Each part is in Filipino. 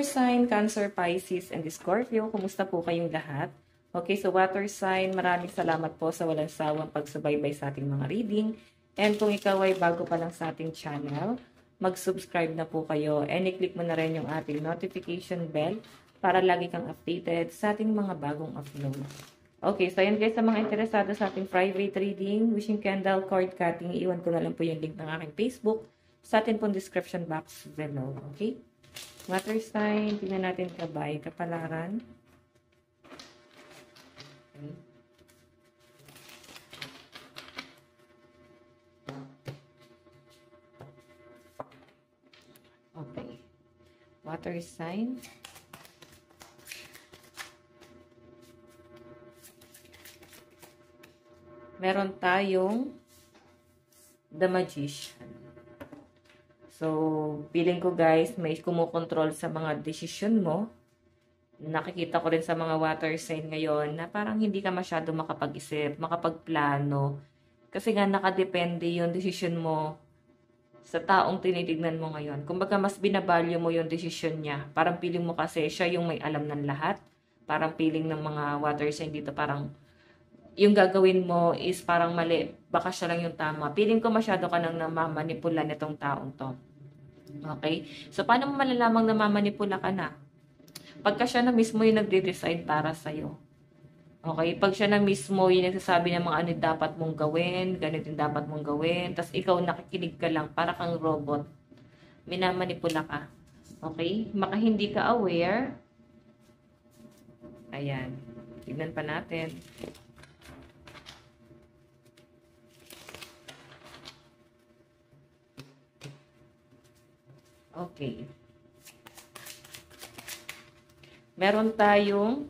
water sign, Cancer, Pisces, and Scorpio, kumusta po kayong lahat? Okay, so water sign, maraming salamat po sa walang sawang pagsubaybay sa ating mga reading. And kung ikaw ay bago pa lang sa ating channel, mag-subscribe na po kayo and i-click mo na rin yung ating notification bell para lagi kang updated sa ating mga bagong upload. Okay, so ayan guys, sa mga interesado sa ating private reading, wishing candle, cord cutting, iwan ko na lang po yung link ng aking Facebook sa atin pong description box below. Okay? Water sign, tingnan natin kabay, kapalaran. Okay. Water sign. Meron tayong The Magician. So, feeling ko guys, may kumukontrol sa mga desisyon mo. Nakikita ko rin sa mga water sign ngayon na parang hindi ka masyado makapag-isip, makapagplano. Kasi nga nakadepende yung desisyon mo sa taong tinitignan mo ngayon. Kumbaga, mas binabalyo mo yung desisyon niya. Parang feeling mo kasi siya yung may alam ng lahat. Parang feeling ng mga water sign dito parang yung gagawin mo is parang mali. Baka siya lang yung tama. Feeling ko masyado ka nang namamanipula nitong taong to. Okay? So, paano mo malalamang namamanipula ka na? Pagka siya na mismo yung nagde-decide para sa'yo. Okay? Pag siya na mismo yung nagsasabi ng mga ano dapat mong gawin, ganito yung dapat mong gawin, tapos ikaw nakikinig ka lang, para kang robot, minamanipula ka. Okay? Maka hindi ka aware. Ayan. Tignan pa natin. Okay. Meron tayong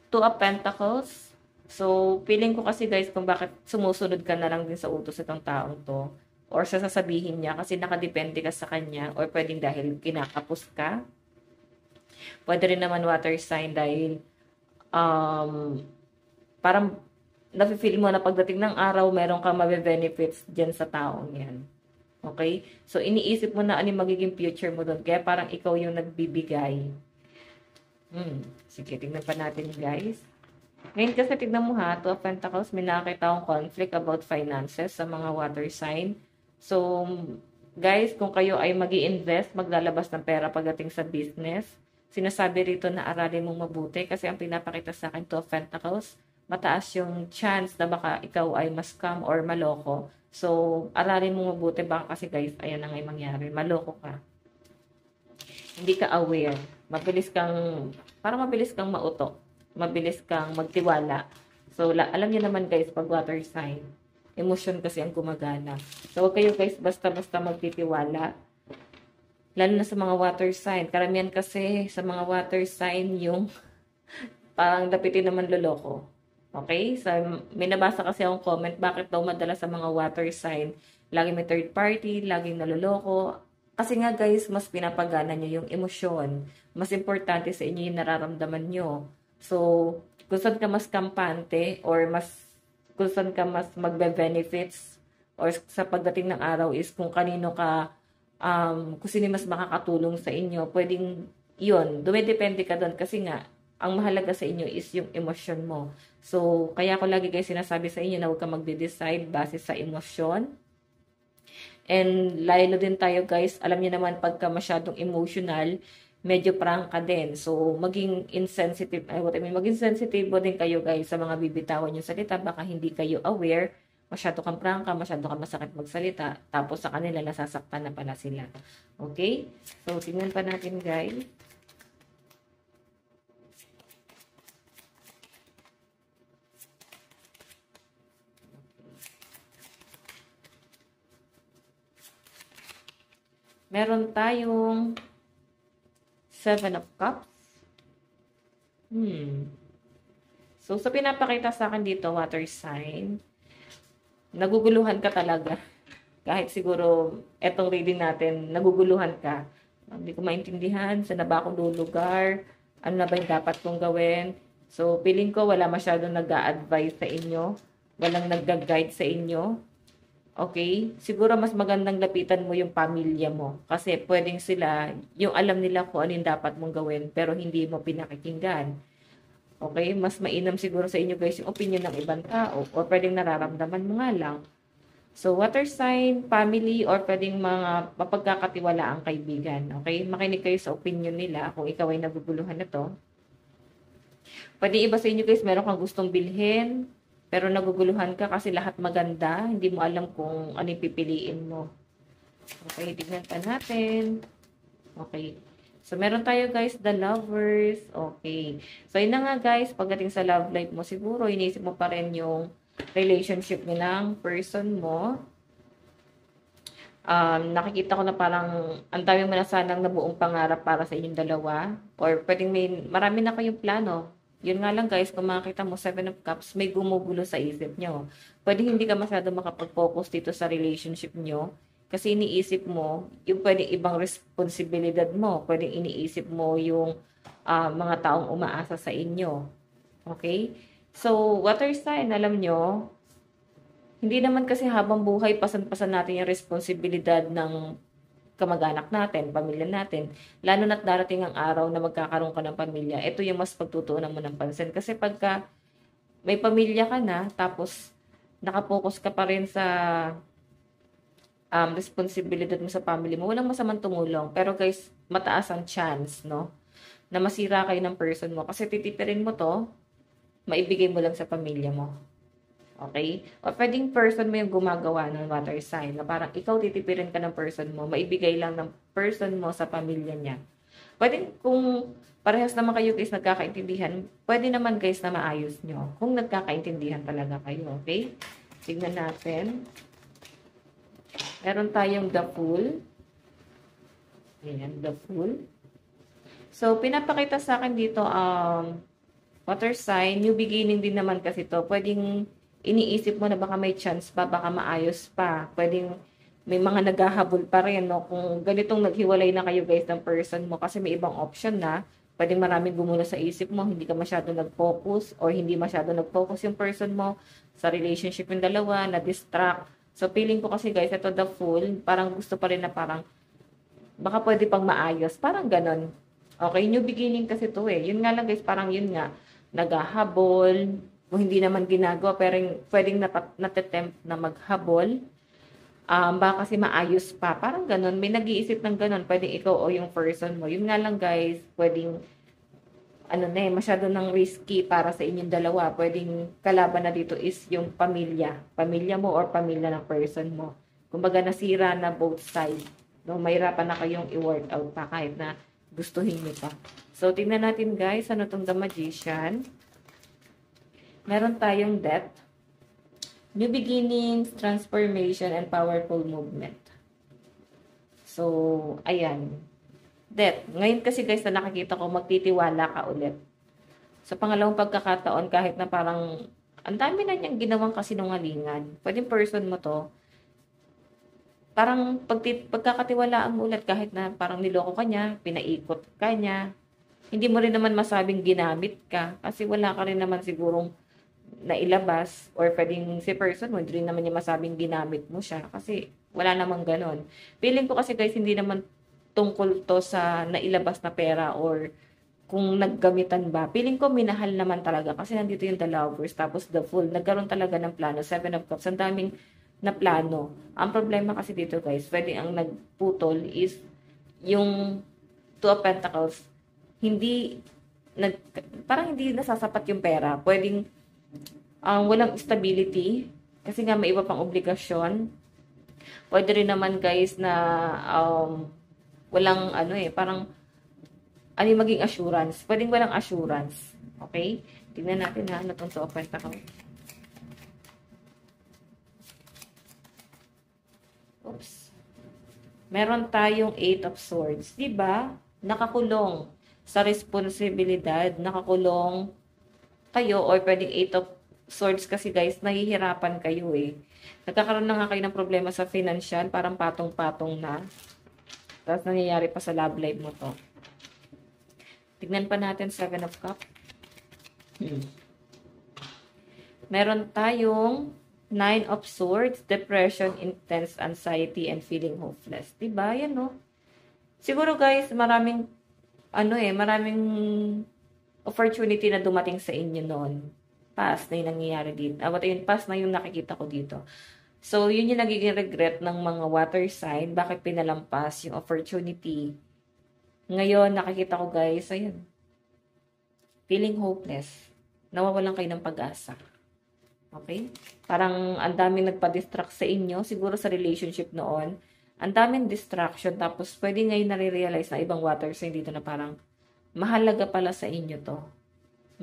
Two of Pentacles. So, feeling ko kasi guys kung bakit sumusunod ka na lang din sa utos itong taong to. Or sa sasabihin niya kasi nakadepende ka sa kanya. Or pwedeng dahil kinakapos ka. Pwede rin naman water sign dahil parang nafe-feel mo na pagdating ng araw meron kang mabe-benefits dyan sa taong yan. Okay? So, iniisip mo na ano yung magiging future mo doon. Kaya parang ikaw yung nagbibigay. Sige, tignan pa natin guys. Ngayon kasi tignan mo ha, Two of Pentacles, may nakakita akong conflict about finances sa mga water sign. So, guys, kung kayo ay mag-i-invest, maglalabas ng pera pagdating sa business, sinasabi rito na aralin mong mabuti kasi ang pinapakita sa akin, Two of Pentacles, mataas yung chance na baka ikaw ay ma-scam or maloko. So, aralin mo mabuti. Baka kasi guys, ayan na nga yung mangyari. Maloko ka. Hindi ka aware. Mabilis kang mauto. Mabilis kang magtiwala. So, alam niyo naman guys, pag water sign, emotion kasi ang gumagana. So, huwag kayo guys basta-basta magtitiwala. Lalo na sa mga water sign. Karamihan kasi sa mga water sign yung parang dapitin naman loloko. Okay? So, may nabasa kasi akong comment, bakit daw madalas sa mga water sign, laging may third party, laging naloloko. Kasi nga guys, mas pinapagana nyo yung emosyon. Mas importante sa inyo yung nararamdaman nyo. So, kung saan ka mas kampante, or kung saan ka mas magbe-benefits, or sa pagdating ng araw is kung kanino ka, kung sino mas makakatulong sa inyo, pwedeng yun. Dumidepende ka doon kasi nga, ang mahalaga sa inyo is yung emosyon mo. So, kaya ko lagi guys sinasabi sa inyo na huwag ka magde-decide base sa emosyon. And lalo din tayo guys, alam niyo naman pagka masyadong emotional, medyo prank ka din. So, maging insensitive, maging sensitive din kayo guys sa mga bibitawan yung salita. Baka hindi kayo aware, masyado kang prangka, masyado kang masakit magsalita, tapos sa kanila nasasaktan na pala sila. Okay? So, tingnan pa natin guys. Meron tayong Seven of Cups. So, sa pinapakita sa akin dito, water sign, naguguluhan ka talaga. Kahit siguro, etong reading natin, naguguluhan ka. Hindi ko maintindihan, saan na ba ako lulugar? Ano na ba yung dapat kong gawin? So, feeling ko wala masyadong nag-a-advise sa inyo. Walang nag-guide sa inyo. Okay? Siguro mas magandang lapitan mo yung pamilya mo. Kasi pwedeng sila, yung alam nila kung ano yung dapat mong gawin, pero hindi mo pinakikinggan. Okay? Mas mainam siguro sa inyo guys yung opinion ng ibang tao. O pwedeng nararamdaman mo nga lang. So, water sign, family, or pwedeng mga mapagkakatiwalaang kaibigan. Okay? Makinig kayo sa opinion nila kung ikaw ay naguguluhan na to. Pwede iba sa inyo guys, meron kang gustong bilhin, pero naguguluhan ka kasi lahat maganda. Hindi mo alam kung ano yung pipiliin mo. Okay, tignan pa natin. Okay. So, meron tayo guys, the lovers. Okay. So, yun na nga guys, pagdating sa love life mo, siguro iniisip mo pa rin yung relationship mo ng person mo. Nakikita ko na parang ang dami mo na sanang nabuong pangarap para sa inyong dalawa. Or pwedeng marami na kayong plano. Yun nga lang guys, kung makakita mo 7 of Cups, may gumugulo sa isip nyo. Pwede hindi ka masyado makapag-focus dito sa relationship nyo. Kasi iniisip mo, yung pwedeng ibang responsibilidad mo. Pwedeng iniisip mo yung mga taong umaasa sa inyo. Okay? So, water sign, alam nyo, hindi naman kasi habang buhay, pasan-pasan natin yung responsibilidad ng kamag-anak natin, pamilya natin. Lalo na't darating ang araw na magkakaroon ka ng pamilya. Ito yung mas pagtutuunan mo ng pansin. Kasi pagka may pamilya ka na, tapos nakapokus ka pa rin sa responsibilidad mo sa family mo, walang masamang tumulong. Pero guys, mataas ang chance, no? Na masira kayo ng person mo. Kasi titipirin mo to, maibigay mo lang sa pamilya mo. Okay? O pwedeng person mo yung gumagawa ng water sign na parang ikaw titipirin ka ng person mo, maibigay lang ng person mo sa pamilya niya. Pwedeng kung parehas naman kayo guys nagkakaintindihan, pwede naman guys na maayos nyo. Kung nagkakaintindihan talaga kayo, okay? Tignan natin. Meron tayong the Fool. Ayan, the Fool. So, pinapakita sa akin dito, water sign, new beginning din naman kasi to. Pwedeng iniisip mo na baka may chance pa, baka maayos pa. Pwedeng may mga naghahabol pa rin, no? Kung ganitong naghiwalay na kayo guys ng person mo kasi may ibang option na, pwedeng maraming gumulo sa isip mo, hindi ka masyado nag-focus or hindi masyado nag-focus yung person mo sa relationship yung dalawa, na-distract. So, feeling ko kasi guys, ito the Fool, parang gusto pa rin na parang, baka pwede pang maayos. Parang ganon. Okay, new beginning kasi to eh. Yun nga lang guys, parang yun nga, naghahabol, kung hindi naman ginagawa, pero pwedeng natatempt na maghabol. Baka kasi maayos pa. Parang ganun. May nag-iisip ng ganun. Pwedeng ikaw o yung person mo. Yun nga lang guys, pwedeng masyado nang risky para sa inyong dalawa. Pwedeng kalaban na dito is yung pamilya. Pamilya mo or pamilya ng person mo. Kumbaga nasira na both sides. No, mahirapan na kayong i-work out pa kahit na gustuhin nyo pa. So, tingnan natin guys, ano tong The Magician. Meron tayong Death, new beginnings, transformation, and powerful movement. So, ayan. Death. Ngayon kasi guys na nakikita ko, magtitiwala ka ulit. Sa pangalawang pagkakataon, kahit na parang, ang dami na niyang ginawang kasinungalingan. Pwedeng person mo to, parang pagkakatiwalaan mo ulit kahit na parang niloko ka niya, pinaikot ka niya. Hindi mo rin naman masabing ginamit ka kasi wala ka rin naman sigurong nailabas or pwedeng si person mo, hindi rin naman niya masabing ginamit mo siya kasi wala namang ganon. Feeling ko kasi guys, hindi naman tungkol to sa nailabas na pera or kung naggamitan ba. Feeling ko minahal naman talaga kasi nandito yung the lovers tapos the Fool. Nagkaroon talaga ng plano. 7 of Cups. Ang daming na plano. Ang problema kasi dito guys, pwede ang nagputol is yung 2 of Pentacles. Parang hindi nasasapat yung pera. Pwedeng walang stability kasi nga may iba pang obligasyon. Pwede rin naman guys na walang parang maging assurance. Pwedeng walang assurance. Okay? Tingnan natin ha, ano tong 2 of Pentacles. Oops. Meron tayong 8 of Swords. Diba? Nakakulong sa responsibilidad. Nakakulong kayo or pwedeng 8 of Swords kasi guys, nahihirapan kayo eh. Nagkakaroon na nga kayo ng problema sa financial, parang patong-patong na. Tapos nangyayari pa sa love life mo to. Tignan pa natin 7 of Cups. Meron tayong Nine of Swords, depression, intense anxiety, and feeling hopeless. Diba? Yan, no? Siguro, guys, maraming opportunity na dumating sa inyo noon. Past na yung nangyayari dito. Past na yung nakikita ko dito. So, yun yung nagiging regret ng mga water sign. Bakit pinalampas yung opportunity? Ngayon, nakikita ko, guys, ayun. Feeling hopeless. Nawawalan kayo ng pag-asa. Okay? Parang ang daming nagpa-distract sa inyo. Siguro sa relationship noon. Ang daming distraction. Tapos, pwede ngayon nare-realize na ibang water sign dito na parang mahalaga pala sa inyo to.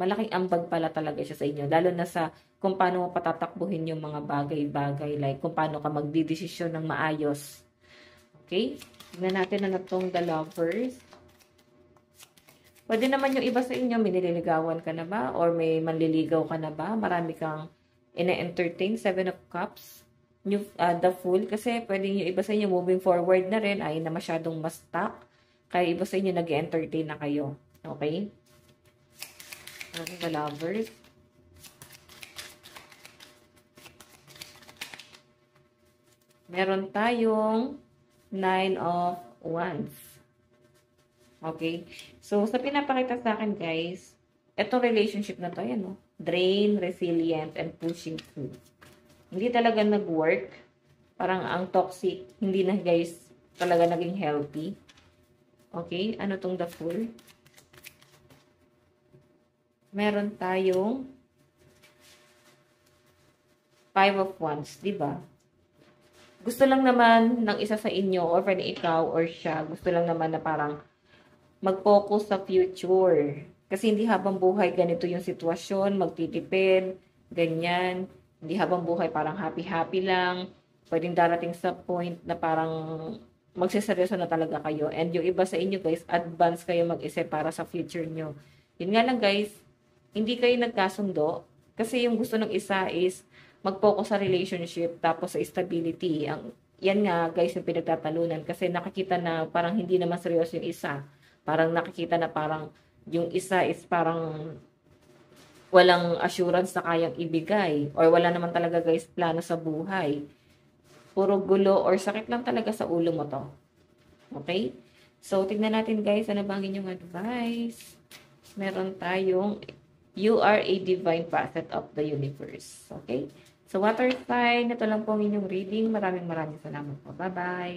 Malaking ambag pala talaga siya sa inyo. Lalo na sa kung paano mo patatakbuhin yung mga bagay-bagay. Like, kung paano ka magdidesisyon ng maayos. Okay? Tignan natin na itong The Lovers. Pwede naman yung iba sa inyo, may nililigawan ka na ba? Or may manliligaw ka na ba? Marami kang ina-entertain. 7 of Cups. The Fool. Kasi pwede yung iba sa inyo moving forward na rin. Ay na masyadong mas stuck. Kaya iba sa inyo nag-entertain na kayo. Okay? The Lovers. Meron tayong 9 of Wands. Okay? So, sa pinapakita sa akin, guys, etong relationship na to, yan, no? Drain, resilient, and pushing through. Hindi talaga nag-work. Parang ang toxic. Hindi na, guys, talaga naging healthy. Okay? Ano tong The Fool? Meron tayong 5 of Wands, diba? Gusto lang naman ng isa sa inyo, or pwede ikaw or siya, gusto lang naman na parang mag-focus sa future. Kasi hindi habang buhay ganito yung sitwasyon, magtitipid, ganyan. Hindi habang buhay parang happy-happy lang. Pwedeng darating sa point na parang magsiseryoso na talaga kayo. And yung iba sa inyo, guys, advance kayo mag-isip para sa future nyo. Yun nga lang, guys, hindi kayo nagkasundo. Kasi yung gusto ng isa is mag-focus sa relationship tapos sa stability. Yan nga, guys, yung pinagtatalunan. Kasi nakikita na parang hindi naman seryoso yung isa. Parang nakikita na parang yung isa is parang walang assurance na kayang ibigay. Or wala naman talaga, guys, plano sa buhay. Puro gulo or sakit lang talaga sa ulo mo to. Okay? So, tignan natin, guys, ano bang inyong advice? Meron tayong, you are a divine facet of the universe. Okay? So, water sign, ito lang po ang inyong reading. Maraming salamat po. Bye-bye!